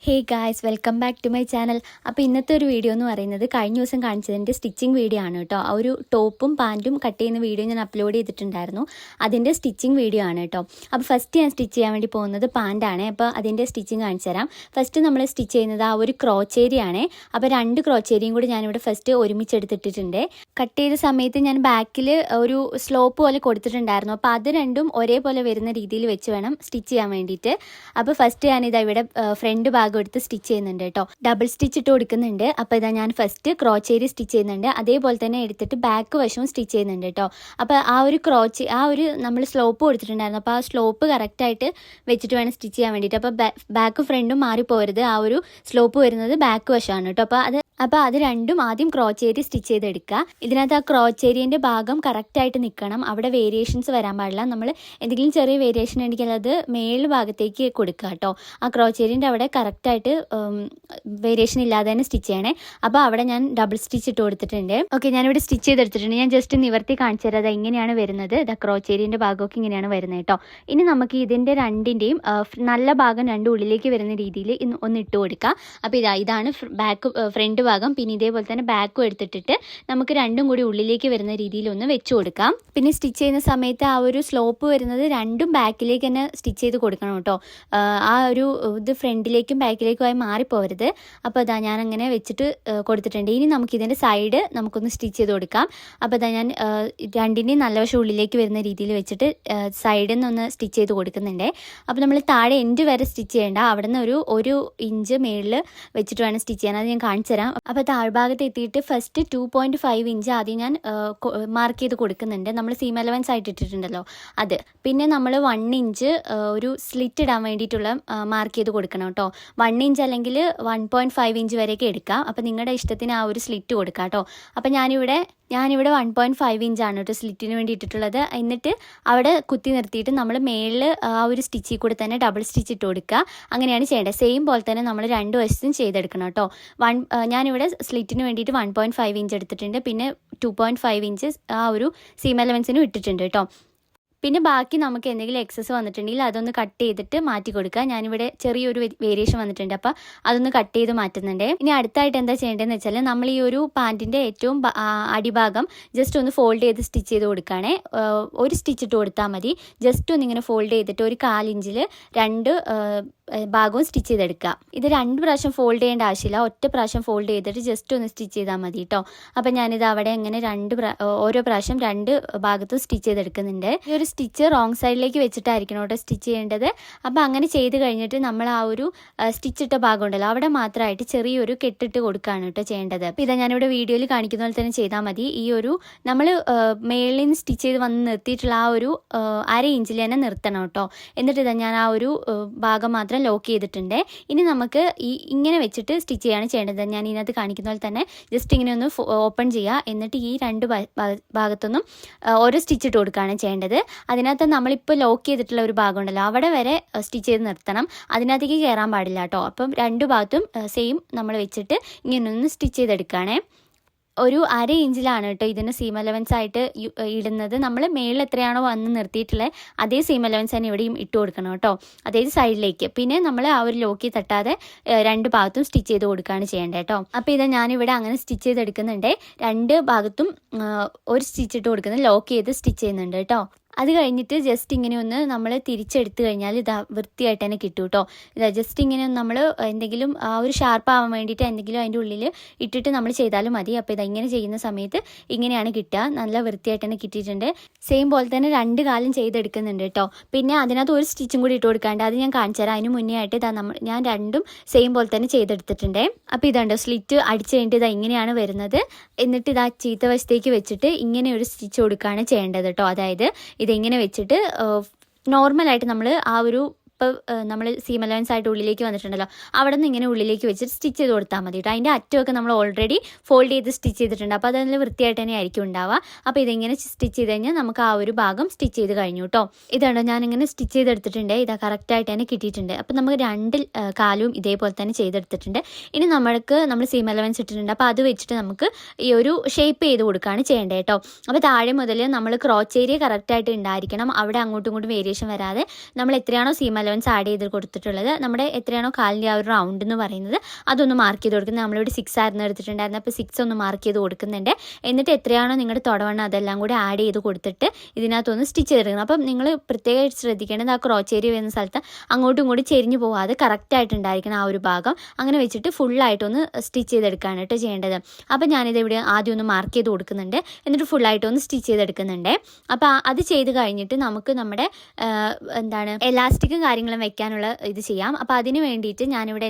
Hey guys, welcome back to my channel. അപ്പോൾ ഇന്നത്തെ ഒരു വീഡിയോ എന്ന് പറയുന്നത് കഴിഞ്ഞ ദിവസം കാണിച്ചതിൻ്റെ സ്റ്റിച്ചിങ് വീഡിയോ ആണ് കേട്ടോ. ആ ഒരു ടോപ്പും പാൻറ്റും കട്ട് ചെയ്യുന്ന വീഡിയോ ഞാൻ അപ്ലോഡ് ചെയ്തിട്ടുണ്ടായിരുന്നു. അതിൻ്റെ സ്റ്റിച്ചിങ് വീഡിയോ ആണ് കേട്ടോ. അപ്പോൾ ഫസ്റ്റ് ഞാൻ സ്റ്റിച്ച് ചെയ്യാൻ വേണ്ടി പോകുന്നത് പാൻറ്റാണ്. അപ്പോൾ അതിൻ്റെ സ്റ്റിച്ചിങ് കാണിച്ചു തരാം. ഫസ്റ്റ് നമ്മൾ സ്റ്റിച്ച് ചെയ്യുന്നത് ആ ഒരു ക്രോച്ചേരിയാണ്. അപ്പോൾ 2 ക്രോച്ചേരിയും കൂടി ഞാനിവിടെ ഫസ്റ്റ് ഒരുമിച്ചെടുത്തിട്ടിട്ടുണ്ട്. കട്ട് ചെയ്ത സമയത്ത് ഞാൻ ബാക്കിൽ ഒരു സ്ലോപ്പ് പോലെ കൊടുത്തിട്ടുണ്ടായിരുന്നു. അപ്പോൾ അത് രണ്ടും ഒരേപോലെ വരുന്ന രീതിയിൽ വെച്ച് വേണം സ്റ്റിച്ച് ചെയ്യാൻ വേണ്ടിയിട്ട്. അപ്പോൾ ഫസ്റ്റ് ഞാനിതാ ഇവിടെ ഫ്രണ്ട് ഭാഗം എടുത്ത് സ്റ്റിച്ച് ചെയ്യുന്നുണ്ട് കേട്ടോ. ഡബിൾ സ്റ്റിച്ച് ഇട്ട് കൊടുക്കുന്നുണ്ട്. അപ്പോൾ ഇതാ ഞാൻ ഫസ്റ്റ് ക്രോച്ചേരി സ്റ്റിച്ച് ചെയ്യുന്നുണ്ട്. അതേപോലെ തന്നെ എടുത്തിട്ട് ബാക്ക് വശവും സ്റ്റിച്ച് ചെയ്യുന്നുണ്ട് കേട്ടോ. അപ്പോൾ ആ ഒരു നമ്മൾ സ്ലോപ്പ് കൊടുത്തിട്ടുണ്ടായിരുന്നു. അപ്പോൾ ആ സ്ലോപ്പ് കറക്റ്റായിട്ട് വെച്ചിട്ട് വേണം സ്റ്റിച്ച് ചെയ്യാൻ വേണ്ടിയിട്ട്. അപ്പോൾ ബാക്ക് ഫ്രണ്ടും മാറിപ്പോരുത്. ആ ഒരു സ്ലോപ്പ് വരുന്നത് ബാക്ക് വശമാണ് കേട്ടോ. അപ്പോൾ അത് രണ്ടും ആദ്യം ക്രോച്ചേരി സ്റ്റിച്ച് ചെയ്തെടുക്കുക. ഇതിനകത്ത് ആ ക്രോച്ചേരിൻ്റെ ഭാഗം കറക്റ്റായിട്ട് നിൽക്കണം. അവിടെ വേരിയേഷൻസ് വരാൻ പാടില്ല. നമ്മൾ എന്തെങ്കിലും ചെറിയ വേരിയേഷൻ ഉണ്ടെങ്കിൽ അത് മേൽ ഭാഗത്തേക്ക് കൊടുക്കുക കേട്ടോ. ആ ക്രോച്ചേരിൻ്റെ അവിടെ കറക്റ്റായിട്ട് വേരിയേഷൻ ഇല്ലാതെ തന്നെ സ്റ്റിച്ച് ചെയ്യണേ. അപ്പോൾ അവിടെ ഞാൻ ഡബിൾ സ്റ്റിച്ച് ഇട്ട് കൊടുത്തിട്ടുണ്ട്. ഓക്കെ, ഞാനിവിടെ സ്റ്റിച്ച് ചെയ്തെടുത്തിട്ടുണ്ട്. ഞാൻ ജസ്റ്റ് നിവർത്തി കാണിച്ചു തരാം. അത് എങ്ങനെയാണ് വരുന്നത്. ഇതാ ക്രോച്ചേരിൻ്റെ ഭാഗമൊക്കെ ഇങ്ങനെയാണ് വരുന്നത് കേട്ടോ. ഇനി നമുക്ക് ഇതിൻ്റെ രണ്ടിൻ്റെയും നല്ല ഭാഗം രണ്ടും ഉള്ളിലേക്ക് വരുന്ന രീതിയിൽ ഒന്ന് ഇട്ട് കൊടുക്കുക. അപ്പോൾ ഇതാണ് ഫ്രണ്ട് ഭാഗം. പിന്നെ ഇതേപോലെ തന്നെ ബാക്കും എടുത്തിട്ടിട്ട് നമുക്ക് രണ്ടും കൂടി ഉള്ളിലേക്ക് വരുന്ന രീതിയിൽ ഒന്ന് വെച്ച് കൊടുക്കാം. പിന്നെ സ്റ്റിച്ച് ചെയ്യുന്ന സമയത്ത് ആ ഒരു സ്ലോപ്പ് വരുന്നത് രണ്ടും ബാക്കിലേക്ക് തന്നെ സ്റ്റിച്ച് ചെയ്ത് കൊടുക്കണം കേട്ടോ. ആ ഒരു ഇത് ഫ്രണ്ടിലേക്കും ബാക്കിലേക്കുമായി മാറിപ്പോവരുത്. അപ്പോൾ ഇതാ ഞാൻ അങ്ങനെ വെച്ചിട്ട് കൊടുത്തിട്ടുണ്ട്. ഇനി നമുക്കിതിൻ്റെ സൈഡ് നമുക്കൊന്ന് സ്റ്റിച്ച് ചെയ്ത് കൊടുക്കാം. അപ്പോൾ ഇതാ ഞാൻ രണ്ടിൻ്റെയും നല്ല വശം ഉള്ളിലേക്ക് വരുന്ന രീതിയിൽ വെച്ചിട്ട് സൈഡിൽ നിന്നൊന്ന് സ്റ്റിച്ച് ചെയ്ത് കൊടുക്കുന്നുണ്ട്. അപ്പോൾ നമ്മൾ താഴെ എൻഡ് വരെ സ്റ്റിച്ച് ചെയ്യേണ്ട. അവിടെ നിന്ന് ഒരു ഇഞ്ച് മേളിൽ വെച്ചിട്ട് വേണം സ്റ്റിച്ച് ചെയ്യാൻ. അത് ഞാൻ കാണിച്ചു തരാം. അപ്പോൾ താഴ്ഭാഗത്ത് എത്തിയിട്ട് ഫസ്റ്റ് 2.5 ഇഞ്ച് ആദ്യം ഞാൻ മാർക്ക് ചെയ്ത് കൊടുക്കുന്നുണ്ട്. നമ്മൾ സീം അലവൻസ് ആയിട്ട് ഇട്ടിട്ടുണ്ടല്ലോ അത്. പിന്നെ നമ്മൾ 1 ഇഞ്ച് ഒരു സ്ലിറ്റ് ഇടാൻ വേണ്ടിയിട്ടുള്ള മാർക്ക് ചെയ്ത് കൊടുക്കണം കേട്ടോ. 1 ഇഞ്ച് അല്ലെങ്കിൽ 1.5 ഇഞ്ച് വരെയൊക്കെ എടുക്കാം. അപ്പോൾ നിങ്ങളുടെ ഇഷ്ടത്തിന് ആ ഒരു സ്ലിറ്റ് കൊടുക്കാം കേട്ടോ. അപ്പോൾ ഞാനിവിടെ 1.5 ഇഞ്ചാണ് കേട്ടോ സ്ലിറ്റിന് വേണ്ടി ഇട്ടിട്ടുള്ളത്. എന്നിട്ട് അവിടെ കുത്തി നിർത്തിയിട്ട് നമ്മൾ മേളിൽ ആ ഒരു സ്റ്റിച്ചിൽ കൂടെ തന്നെ ഡബിൾ സ്റ്റിച്ച് ഇട്ട് കൊടുക്കുക. അങ്ങനെയാണ് ചെയ്യേണ്ടത്. സെയിം പോലെ തന്നെ നമ്മൾ 2 വശത്തും ചെയ്തെടുക്കണം കേട്ടോ. ഞാനിവിടെ സ്ലിറ്റിന് വേണ്ടിയിട്ട് 1.5 ഇഞ്ച് എടുത്തിട്ടുണ്ട്. പിന്നെ 2.5 ഇഞ്ച് ആ ഒരു സീം അലവൻസിനും ഇട്ടിട്ടുണ്ട് കേട്ടോ. പിന്നെ ബാക്കി നമുക്ക് എന്തെങ്കിലും എക്സസ് വന്നിട്ടുണ്ടെങ്കിൽ അതൊന്ന് കട്ട് ചെയ്തിട്ട് മാറ്റി കൊടുക്കുക. ഞാനിവിടെ ചെറിയൊരു വേരിയേഷൻ വന്നിട്ടുണ്ട്. അപ്പോൾ അതൊന്ന് കട്ട് ചെയ്ത് മാറ്റുന്നുണ്ട്. ഇനി അടുത്തായിട്ട് എന്താ ചെയ്യേണ്ടതെന്ന് വെച്ചാൽ നമ്മൾ ഈ ഒരു പാൻറ്റിൻ്റെ ഏറ്റവും അടിഭാഗം ജസ്റ്റ് ഒന്ന് ഫോൾഡ് ചെയ്ത് സ്റ്റിച്ച് ചെയ്ത് കൊടുക്കുകയാണേ. ഒരു സ്റ്റിച്ച് ഇട്ട് കൊടുത്താൽ മതി. ജസ്റ്റ് ഒന്ന് ഇങ്ങനെ ഫോൾഡ് ചെയ്തിട്ട് ഒരു 1/4 ഇഞ്ചിൽ 2 ഭാഗവും സ്റ്റിച്ച് ചെയ്തെടുക്കുക. ഇത് 2 പ്രാവശ്യം ഫോൾഡ് ചെയ്യേണ്ട ആവശ്യമില്ല. ഒറ്റ പ്രാവശ്യം ഫോൾഡ് ചെയ്തിട്ട് ജസ്റ്റ് ഒന്ന് സ്റ്റിച്ച് ചെയ്താൽ മതി കേട്ടോ. അപ്പോൾ ഞാനിത് അവിടെ അങ്ങനെ ഓരോ പ്രാവശ്യം 2 ഭാഗത്തും സ്റ്റിച്ച് ചെയ്തെടുക്കുന്നുണ്ട്. ഈ ഒരു സ്റ്റിച്ച് റോങ് സൈഡിലേക്ക് വെച്ചിട്ടായിരിക്കണം കേട്ടോ സ്റ്റിച്ച് ചെയ്യേണ്ടത്. അപ്പോൾ അങ്ങനെ ചെയ്ത് കഴിഞ്ഞിട്ട് നമ്മൾ ആ ഒരു സ്റ്റിച്ച് ഇട്ട ഭാഗം ഉണ്ടല്ലോ അവിടെ മാത്രമായിട്ട് ചെറിയൊരു കെട്ടിട്ട് കൊടുക്കുകയാണ് കേട്ടോ ചെയ്യേണ്ടത്. അപ്പോൾ ഇതാ ഞാനിവിടെ വീഡിയോയിൽ കാണിക്കുന്ന പോലെ തന്നെ ചെയ്താൽ മതി. ഈ ഒരു നമ്മൾ മേളിൽ നിന്ന് സ്റ്റിച്ച് ചെയ്ത് വന്ന് നിർത്തിയിട്ടുള്ള ആ ഒരു 1/2 ഇഞ്ചിൽ തന്നെ നിർത്തണം കേട്ടോ. എന്നിട്ട് ഇതാ ഞാൻ ആ ഒരു ഭാഗം മാത്രം ലോക്ക് ചെയ്തിട്ടുണ്ട്. ഇനി നമുക്ക് ഇങ്ങനെ വെച്ചിട്ട് സ്റ്റിച്ച് ചെയ്യാണ് ചെയ്യേണ്ടത്. ഞാൻ ഇതിനകത്ത് കാണിക്കുന്ന പോലെ തന്നെ ജസ്റ്റ് ഇങ്ങനെ ഒന്ന് ഓപ്പൺ ചെയ്യുക. എന്നിട്ട് ഈ 2 ഭാഗത്തൊന്നും ഓരോ സ്റ്റിച്ച് ഇട്ട് കൊടുക്കുകയാണ് ചെയ്യേണ്ടത്. അതിനകത്ത് നമ്മളിപ്പോൾ ലോക്ക് ചെയ്തിട്ടുള്ള ഒരു ഭാഗം ഉണ്ടല്ലോ അവിടെ വരെ സ്റ്റിച്ച് ചെയ്ത് നിർത്തണം. അതിനകത്തേക്ക് കയറാൻ പാടില്ല കേട്ടോ. അപ്പം 2 ഭാഗത്തും സെയിം നമ്മൾ വെച്ചിട്ട് ഇങ്ങനെയൊന്ന് സ്റ്റിച്ച് ചെയ്തെടുക്കുകയാണേ. ഒരു 1/2 ഇഞ്ചിലാണ് കേട്ടോ ഇതിന് സീം അലവൻസ് ആയിട്ട് ഇടുന്നത്. നമ്മൾ മേളിൽ എത്രയാണോ വന്ന് നിർത്തിയിട്ടുള്ളത് അതേ സീം അലവൻസ് തന്നെ ഇവിടെയും ഇട്ട് കൊടുക്കണം കേട്ടോ. അതായത് സൈഡിലേക്ക്. പിന്നെ നമ്മൾ ആ ഒരു ലോക്കി തട്ടാതെ 2 ഭാഗത്തും സ്റ്റിച്ച് ചെയ്ത് കൊടുക്കുകയാണ് ചെയ്യേണ്ടത് കേട്ടോ. അപ്പോൾ ഇത് ഞാനിവിടെ അങ്ങനെ സ്റ്റിച്ച് ചെയ്തെടുക്കുന്നുണ്ട്. 2 ഭാഗത്തും ഒരു സ്റ്റിച്ച് ഇട്ട് കൊടുക്കുന്നത് ലോക്ക് ചെയ്ത് സ്റ്റിച്ച് ചെയ്യുന്നുണ്ട് കേട്ടോ. അത് കഴിഞ്ഞിട്ട് ജസ്റ്റ് ഇങ്ങനെ ഒന്ന് നമ്മൾ തിരിച്ചെടുത്ത് കഴിഞ്ഞാൽ ഇതാ വൃത്തിയായിട്ട് തന്നെ കിട്ടും കേട്ടോ. ഇതാ ജസ്റ്റ് ഇങ്ങനെ നമ്മൾ എന്തെങ്കിലും ആ ഒരു ഷാർപ്പ് ആവാൻ വേണ്ടിയിട്ട് എന്തെങ്കിലും അതിൻ്റെ ഉള്ളിൽ ഇട്ടിട്ട് നമ്മൾ ചെയ്താലും മതി. അപ്പോൾ ഇതാ ഇങ്ങനെ ചെയ്യുന്ന സമയത്ത് ഇങ്ങനെയാണ് കിട്ടുക. നല്ല വൃത്തിയായിട്ട് തന്നെ കിട്ടിയിട്ടുണ്ട്. സെയിം പോലെ തന്നെ 2 കാലും ചെയ്തെടുക്കുന്നുണ്ട് കേട്ടോ. പിന്നെ അതിനകത്ത് ഒരു സ്റ്റിച്ചും കൂടി ഇട്ട് കൊടുക്കാണ്ട് അത് ഞാൻ കാണിച്ചു തരാം. അതിന് മുന്നേ ആയിട്ട് ഞാൻ 2ഉം സെയിം പോലെ തന്നെ ചെയ്തെടുത്തിട്ടുണ്ട്. അപ്പോൾ ഇതുണ്ടോ സ്ലിറ്റ് അടിച്ച് കഴിഞ്ഞിട്ട് ഇതാ ഇങ്ങനെയാണ് വരുന്നത്. എന്നിട്ട് ഇതാ ചീത്ത വശത്തേക്ക് വെച്ചിട്ട് ഇങ്ങനെ ഒരു സ്റ്റിച്ച് കൊടുക്കുകയാണ് ചെയ്യേണ്ടത് കേട്ടോ. അതായത് ഇതെങ്ങനെ വെച്ചിട്ട് നോർമലായിട്ട് നമ്മൾ ആ ഒരു ഇപ്പോൾ നമ്മൾ സീം അലവൻസ് ആയിട്ട് ഉള്ളിലേക്ക് വന്നിട്ടുണ്ടല്ലോ അവിടെ നിന്ന് ഇങ്ങനെ ഉള്ളിലേക്ക് വെച്ചിട്ട് സ്റ്റിച്ച് ചെയ്ത് കൊടുത്താൽ മതി കേട്ടോ. അതിൻ്റെ അറ്റമൊക്കെ നമ്മൾ ഓൾറെഡി ഫോൾഡ് ചെയ്ത് സ്റ്റിച്ച് ചെയ്തിട്ടുണ്ട്. അപ്പോൾ അത് നല്ല വൃത്തിയായിട്ട് തന്നെ ആയിരിക്കും ഉണ്ടാവുക. അപ്പോൾ ഇതിങ്ങനെ സ്റ്റിച്ച് ചെയ്ത് കഴിഞ്ഞാൽ നമുക്ക് ആ ഒരു ഭാഗം സ്റ്റിച്ച് ചെയ്ത് കഴിഞ്ഞു കേട്ടോ. ഇതാണോ ഞാനിങ്ങനെ സ്റ്റിച്ച് ചെയ്തെടുത്തിട്ടുണ്ട്. ഇതാ കറക്റ്റായിട്ട് തന്നെ കിട്ടിയിട്ടുണ്ട്. അപ്പോൾ നമുക്ക് 2 കാലും ഇതേപോലെ തന്നെ ചെയ്തെടുത്തിട്ടുണ്ട്. ഇനി നമ്മൾ സീം അലവൻസ് ഇട്ടിട്ടുണ്ട്. അപ്പോൾ അത് വെച്ചിട്ട് നമുക്ക് ഈ ഒരു ഷേപ്പ് ചെയ്ത് കൊടുക്കുകയാണ് ചെയ്യേണ്ടത് കേട്ടോ. അപ്പോൾ താഴെ മുതൽ നമ്മൾ ക്രോച്ച് ഏരിയ കറക്റ്റായിട്ട് ഉണ്ടായിരിക്കണം. അവിടെ അങ്ങോട്ടും ഇങ്ങോട്ടും വേരിയേഷൻ വരാതെ നമ്മൾ എത്രയാണോ സീം അലവൻസ് ആഡ് ചെയ്ത് കൊടുത്തിട്ടുള്ളത്. നമ്മുടെ എത്രയാണോ കാലിൻ്റെ ആ ഒരു റൗണ്ട് എന്ന് പറയുന്നത് അതൊന്ന് മാർക്ക് ചെയ്ത് കൊടുക്കുന്നത്. നമ്മളിവിടെ 6 ആയിരുന്നു എടുത്തിട്ടുണ്ടായിരുന്നത്, അപ്പോൾ 6 ഒന്ന് മാർക്ക് ചെയ്ത് കൊടുക്കുന്നുണ്ട്. എന്നിട്ട് എത്രയാണോ നിങ്ങളുടെ തുടവണ്ണം അതെല്ലാം കൂടി ആഡ് ചെയ്ത് കൊടുത്തിട്ട് ഇതിനകത്തൊന്ന് സ്റ്റിച്ച് ചെയ്തെടുക്കണം. അപ്പം നിങ്ങൾ പ്രത്യേകമായിട്ട് ശ്രദ്ധിക്കേണ്ടത് ആ ക്രോച്ച് ഏരിയ വരുന്ന സ്ഥലത്ത് അങ്ങോട്ടും ഇങ്ങോട്ടും ചെരിഞ്ഞ് പോകാതെ കറക്റ്റായിട്ടുണ്ടായിരിക്കണം ആ ഒരു ഭാഗം. അങ്ങനെ വെച്ചിട്ട് ഫുള്ളായിട്ടൊന്ന് സ്റ്റിച്ച് ചെയ്തെടുക്കുകയാണ് കേട്ടോ ചെയ്യേണ്ടത്. അപ്പോൾ ഞാനിത് ഇവിടെ ആദ്യം ഒന്ന് മാർക്ക് ചെയ്ത് കൊടുക്കുന്നുണ്ട്, എന്നിട്ട് ഫുള്ളായിട്ടൊന്ന് സ്റ്റിച്ച് ചെയ്തെടുക്കുന്നുണ്ട്. അപ്പോൾ അത് ചെയ്ത് കഴിഞ്ഞിട്ട് നമുക്ക് നമ്മുടെ എലാസ്റ്റിക്കും കാര്യങ്ങളും വെക്കാനുള്ള ഇത് ചെയ്യാം. അപ്പോൾ അതിന് വേണ്ടിയിട്ട് ഞാനിവിടെ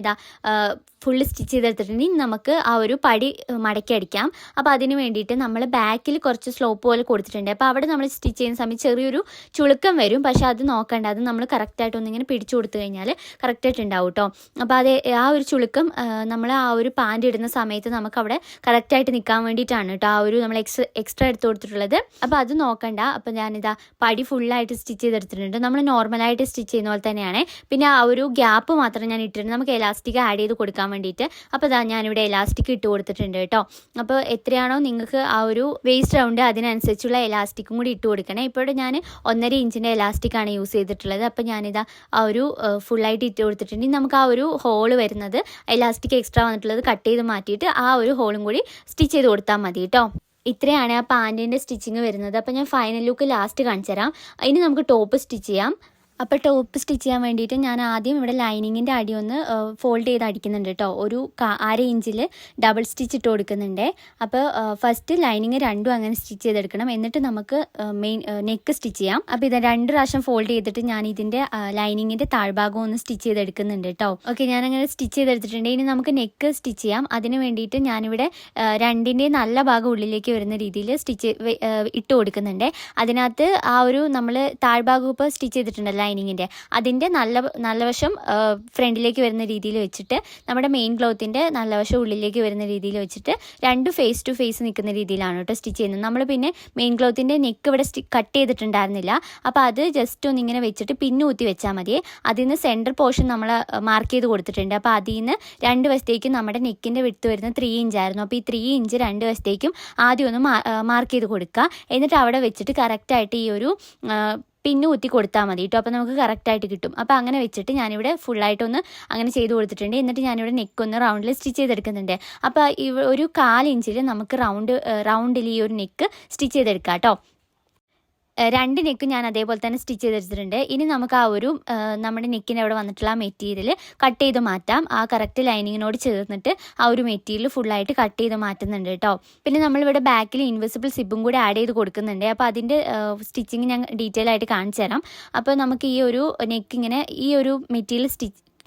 ഫുള്ള് സ്റ്റിച്ച് ചെയ്തെടുത്തിട്ടുണ്ട്. ഇനി നമുക്ക് ആ ഒരു പടി മടക്കി അടിക്കാം. അപ്പോൾ അതിന് വേണ്ടിയിട്ട് നമ്മൾ ബാക്കിൽ കുറച്ച് സ്ലോപ്പ് പോലെ കൊടുത്തിട്ടുണ്ട്. അപ്പോൾ അവിടെ നമ്മൾ സ്റ്റിച്ച് ചെയ്യുന്ന സമയത്ത് ചെറിയൊരു ചുളുക്കം വരും, പക്ഷേ അത് നോക്കണ്ട, അത് നമ്മൾ കറക്റ്റായിട്ട് ഒന്നിങ്ങനെ പിടിച്ചു കൊടുത്തു കഴിഞ്ഞാൽ കറക്റ്റായിട്ട് ഉണ്ടാവും കേട്ടോ. അപ്പോൾ അത് ആ ഒരു ചുളുക്കം നമ്മൾ ആ ഒരു പാൻറ് ഇടുന്ന സമയത്ത് നമുക്കവിടെ കറക്റ്റായിട്ട് നിൽക്കാൻ വേണ്ടിയിട്ടാണ് കേട്ടോ ആ ഒരു നമ്മൾ എക്സ്ട്രാ എടുത്ത് കൊടുത്തിട്ടുള്ളത്. അപ്പോൾ അത് നോക്കണ്ട. അപ്പോൾ ഞാനിതാ പടി ഫുള്ളായിട്ട് സ്റ്റിച്ച് ചെയ്തെടുത്തിട്ടുണ്ട്. നമ്മൾ നോർമലായിട്ട് സ്റ്റിച്ച് ചെയ്യുന്ന പോലെ തന്നെയാണ്. പിന്നെ ആ ഒരു ഗ്യാപ്പ് മാത്രം ഞാൻ ഇട്ടിട്ടുണ്ട് നമുക്ക് എലാസ്റ്റിക് ആഡ് ചെയ്ത് കൊടുക്കാൻ വേണ്ടിയിട്ട്. അപ്പോൾ ഞാനിവിടെ എലാസ്റ്റിക് ഇട്ട് കൊടുത്തിട്ടുണ്ട് കേട്ടോ. അപ്പോൾ എത്രയാണോ നിങ്ങൾക്ക് ആ ഒരു വേസ്റ്റ് റൗണ്ട് അതിനനുസരിച്ചുള്ള എലാസ്റ്റിക്കും കൂടി ഇട്ട് കൊടുക്കണേ. ഇപ്പോൾ ഞാൻ 1.5 ഇഞ്ചിൻ്റെ എലാസ്റ്റിക്കാണ് യൂസ് ചെയ്തിട്ടുള്ളത്. അപ്പോൾ ഞാനിതാ ആ ഒരു ഫുള്ളായിട്ട് ഇട്ട് കൊടുത്തിട്ടുണ്ട്. ഇനി നമുക്ക് ആ ഒരു ഹോള് വരുന്നത് എലാസ്റ്റിക് എക്സ്ട്രാ വന്നിട്ടുള്ളത് കട്ട് ചെയ്ത് മാറ്റിയിട്ട് ആ ഒരു ഹോളും കൂടി സ്റ്റിച്ച് ചെയ്ത് കൊടുത്താൽ മതി കേട്ടോ. ഇത്രയാണ് ആ പാൻറ്റിൻ്റെ സ്റ്റിച്ചിങ് വരുന്നത്. അപ്പോൾ ഞാൻ ഫൈനൽ ലുക്ക് ലാസ്റ്റ് കാണിച്ചു തരാം. ഇനി നമുക്ക് ടോപ്പ് സ്റ്റിച്ച് ചെയ്യാം. അപ്പോൾ ടോപ്പ് സ്റ്റിച്ച് ചെയ്യാൻ വേണ്ടിയിട്ട് ഞാൻ ആദ്യം ഇവിടെ ലൈനിങ്ങിൻ്റെ അടി ഒന്ന് ഫോൾഡ് ചെയ്ത് അടിക്കുന്നുണ്ട് കേട്ടോ. ഒരു 1/2 ഇഞ്ചിൽ ഡബിൾ സ്റ്റിച്ച് ഇട്ട് കൊടുക്കുന്നുണ്ട്. അപ്പോൾ ഫസ്റ്റ് ലൈനിങ് രണ്ടും അങ്ങനെ സ്റ്റിച്ച് ചെയ്തെടുക്കണം. എന്നിട്ട് നമുക്ക് മെയിൻ നെക്ക് സ്റ്റിച്ച് ചെയ്യാം. അപ്പോൾ ഇത് 2 പ്രാവശ്യം ഫോൾഡ് ചെയ്തിട്ട് ഞാൻ ഇതിൻ്റെ ലൈനിങ്ങിൻ്റെ താഴ്ഭാഗം ഒന്ന് സ്റ്റിച്ച് ചെയ്തെടുക്കുന്നുണ്ട് കേട്ടോ. ഓക്കെ, ഞാനങ്ങനെ സ്റ്റിച്ച് ചെയ്തെടുത്തിട്ടുണ്ട്. ഇനി നമുക്ക് നെക്ക് സ്റ്റിച്ച് ചെയ്യാം. അതിന് വേണ്ടിയിട്ട് ഞാനിവിടെ 2ൻ്റെ നല്ല ഭാഗം ഉള്ളിലേക്ക് വരുന്ന രീതിയിൽ സ്റ്റിച്ച് ഇട്ട് കൊടുക്കുന്നുണ്ട്. അതിനകത്ത് ആ ഒരു നമ്മൾ താഴ്ഭാഗം ഇപ്പോൾ സ്റ്റിച്ച് ചെയ്തിട്ടുണ്ടല്ലോ ലൈനിങ്ങിൻ്റെ, അതിൻ്റെ നല്ല വശം ഫ്രണ്ടിലേക്ക് വരുന്ന രീതിയിൽ വെച്ചിട്ട് നമ്മുടെ മെയിൻ ക്ലോത്തിൻ്റെ നല്ല വശം ഉള്ളിലേക്ക് വരുന്ന രീതിയിൽ വെച്ചിട്ട് 2 ഫേസ് ടു ഫേസ് നിൽക്കുന്ന രീതിയിലാണ് കേട്ടോ സ്റ്റിച്ച് ചെയ്യുന്നത്. നമ്മൾ പിന്നെ മെയിൻ ക്ലോത്തിൻ്റെ നെക്ക് ഇവിടെ കട്ട് ചെയ്തിട്ടുണ്ടായിരുന്നില്ല. അപ്പോൾ അത് ജസ്റ്റ് ഒന്ന് ഇങ്ങനെ വെച്ചിട്ട് പിന്ന് കുത്തി വെച്ചാൽ മതി. അതിൽ നിന്ന് സെൻറ്റർ പോർഷൻ നമ്മൾ മാർക്ക് ചെയ്ത് കൊടുത്തിട്ടുണ്ട്. അപ്പോൾ അതിൽ നിന്ന് 2 വശത്തേക്കും നമ്മുടെ നെക്കിൻ്റെ വിട്ട് വരുന്നത് 3 ഇഞ്ചായിരുന്നു. അപ്പോൾ ഈ 3 ഇഞ്ച് 2 വശത്തേക്കും ആദ്യം ഒന്ന് മാർക്ക് ചെയ്ത് കൊടുക്കുക. എന്നിട്ട് അവിടെ വെച്ചിട്ട് കറക്റ്റായിട്ട് ഈ ഒരു പിന്ന് കുത്തി കൊടുത്താൽ മതി കേട്ടോ. അപ്പോൾ നമുക്ക് കറക്റ്റായിട്ട് കിട്ടും. അപ്പോൾ അങ്ങനെ വെച്ചിട്ട് ഞാനിവിടെ ഫുള്ളായിട്ടൊന്ന് അങ്ങനെ ചെയ്ത് കൊടുത്തിട്ടുണ്ട്. എന്നിട്ട് ഞാനിവിടെ നെക്കൊന്ന് റൗണ്ടിൽ സ്റ്റിച്ച് ചെയ്തെടുക്കുന്നുണ്ട്. അപ്പോൾ ഒരു 1/4 ഇഞ്ചിൽ നമുക്ക് റൗണ്ടിൽ ഈ ഒരു നെക്ക് സ്റ്റിച്ച് ചെയ്തെടുക്കാം കേട്ടോ. 2 നെക്ക് ഞാൻ അതേപോലെ തന്നെ സ്റ്റിച്ച് ചെയ്തെടുത്തിട്ടുണ്ട്. ഇനി നമുക്ക് ആ ഒരു നമ്മുടെ നെക്കിൻ്റെ അവിടെ വന്നിട്ടുള്ള ആ മെറ്റീരിയൽ കട്ട് ചെയ്ത് മാറ്റാം. ആ കറക്റ്റ് ലൈനിങ്ങിനോട് ചേർന്നിട്ട് ആ ഒരു മെറ്റീരിയൽ ഫുള്ളായിട്ട് കട്ട് ചെയ്ത് മാറ്റുന്നുണ്ട് കേട്ടോ. പിന്നെ നമ്മളിവിടെ ബാക്കിൽ ഇൻവിസിബിൾ സിബും കൂടി ആഡ് ചെയ്ത് കൊടുക്കുന്നുണ്ട്. അപ്പോൾ അതിൻ്റെ സ്റ്റിച്ചിങ് ഞാൻ ഡീറ്റെയിൽ ആയിട്ട് കാണിച്ചു തരാം. അപ്പോൾ നമുക്ക് ഈ ഒരു നെക്കിങ്ങനെ ഈ ഒരു മെറ്റീരിയൽ